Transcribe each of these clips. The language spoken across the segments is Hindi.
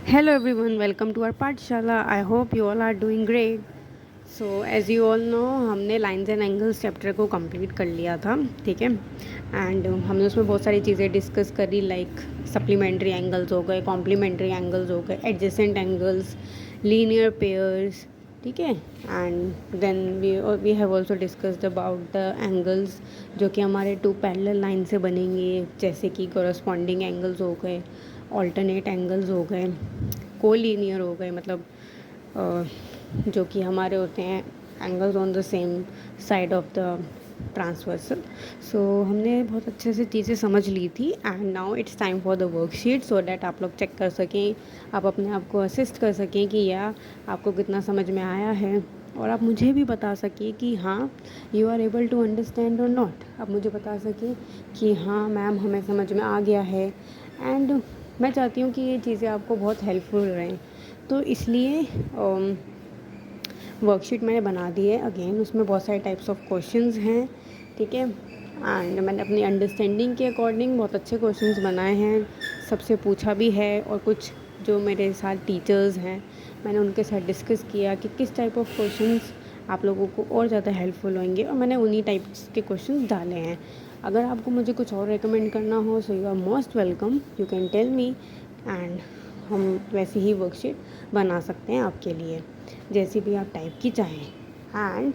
Hello everyone, welcome to our पाठशाला. I hope you all are doing great. So as you all know, हमने लाइंस एंड एंगल्स चैप्टर को कंप्लीट कर लिया था, ठीक है. एंड हमने उसमें बहुत सारी चीज़ें डिस्कस करी, लाइक सप्लीमेंट्री एंगल्स हो गए, कॉम्प्लीमेंट्री एंगल्स हो गए, एडजेसेंट एंगल्स, लीनियर पेयर्स, ठीक है. And then we have also discussed about the angles जो कि हमारे टू पैरेलल लाइन से बनेंगे, जैसे कि कोरस्पॉन्डिंग एंगल्स हो गए, ऑल्टरनेट एंगल्स हो गए, कोलीनियर हो गए, मतलब जो कि हमारे होते हैं angles on the same side of the transversal. So हमने बहुत अच्छे से चीज़ें समझ ली थी. And now it's time for the worksheet, so that आप लोग चेक कर सकें, आप अपने आप को असिस्ट कर सकें कि या आपको कितना समझ में आया है, और आप मुझे भी बता सकें कि हाँ you are able to understand और नॉट. आप मुझे बता सकें कि हाँ मैम हमें समझ में आ गया है. एंड मैं चाहती हूँ कि ये चीज़ें आपको बहुत हेल्पफुल रहें, तो इसलिए वर्कशीट मैंने बना दी है. अगेन उसमें बहुत सारे टाइप्स ऑफ क्वेश्चंस हैं, ठीक है. एंड मैंने अपनी अंडरस्टैंडिंग के अकॉर्डिंग बहुत अच्छे क्वेश्चंस बनाए हैं, सबसे पूछा भी है, और कुछ जो मेरे साथ टीचर्स हैं मैंने उनके साथ डिस्कस किया कि किस टाइप ऑफ क्वेश्चंस आप लोगों को और ज़्यादा हेल्पफुल होंगे, और मैंने उन्हीं टाइप्स के क्वेश्चंस डाले हैं. अगर आपको मुझे कुछ और रिकमेंड करना हो, so you are most welcome, you can tell me. And हम वैसी ही वर्कशीट बना सकते हैं आपके लिए, जैसी भी आप टाइप की चाहें. एंड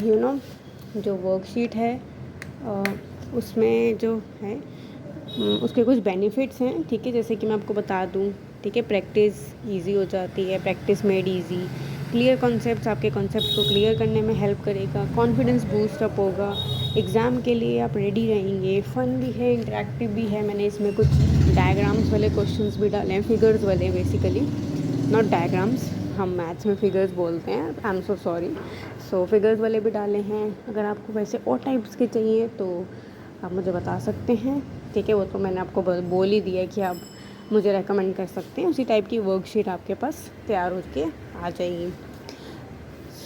यू नो जो वर्कशीट है उसमें जो है उसके कुछ बेनिफिट्स हैं, ठीक है. जैसे कि मैं आपको बता दूं, ठीक है, प्रैक्टिस इजी हो जाती है, practice made easy. Clear concepts आपके कॉन्सेप्ट को क्लियर करने में हेल्प करेगा, कॉन्फिडेंस बूस्ट अप होगा, एग्ज़ाम के लिए आप रेडी रहेंगे. फ़न भी है, इंटरेक्टिव भी है. मैंने इसमें कुछ डायग्राम्स वाले क्वेश्चंस भी डाले हैं, फिगर्स वाले बेसिकली, नॉट डायग्राम्स. हम मैथ्स में फिगर्स बोलते हैं, I am so sorry. So figures वाले भी डाले हैं. अगर आपको वैसे और टाइप्स के चाहिए तो आप मुझे बता सकते हैं, ठीक है. वो तो मैंने आपको बोल ही दिया है कि आप मुझे रेकमेंड कर सकते हैं. उसी टाइप की वर्कशीट आपके पास तैयार होके आ जाएगी.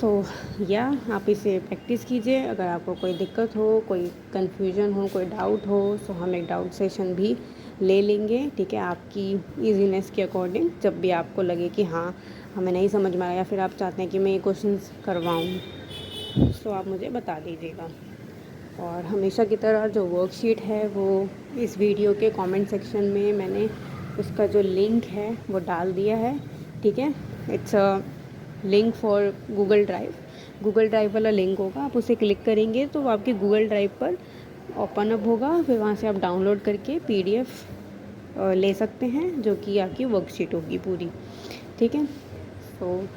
सो या आप इसे प्रैक्टिस कीजिए. अगर आपको कोई दिक्कत हो, कोई कन्फ्यूजन हो, कोई डाउट हो, सो हम एक डाउट सेशन भी ले लेंगे, ठीक है, आपकी ईजीनेस के अकॉर्डिंग. जब भी आपको लगे कि हाँ हमें नहीं समझ में आया, या फिर आप चाहते हैं कि मैं ये क्वेश्चंस करवाऊँ, सो आप मुझे बता दीजिएगा. और हमेशा की तरह जो वर्कशीट है वो इस वीडियो के कमेंट सेक्शन में मैंने उसका जो लिंक है वो डाल दिया है, ठीक है. It's a link for Google drive वाला लिंक होगा. आप उसे क्लिक करेंगे तो आपके गूगल ड्राइव पर ओपन अप होगा, फिर वहाँ से आप डाउनलोड करके PDF ले सकते हैं, जो कि आपकी वर्कशीट होगी पूरी, ठीक है. सो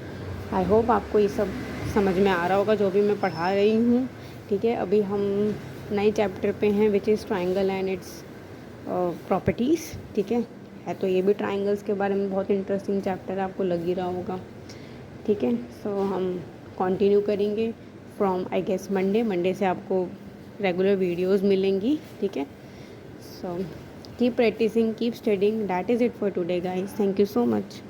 आई होप आपको ये सब समझ में आ रहा होगा जो भी मैं पढ़ा रही हूँ, ठीक है. अभी हम नए चैप्टर पे हैं, which is triangle and it's properties, ठीक है. तो ये भी ट्राइंगल्स के बारे में बहुत इंटरेस्टिंग चैप्टर है, आपको लग ही रहा होगा, ठीक है. सो हम कंटिन्यू करेंगे फ्रॉम आई गेस मंडे से आपको रेगुलर वीडियोस मिलेंगी, ठीक है. So keep practicing, keep studying. That is it for today guys. Thank you so much.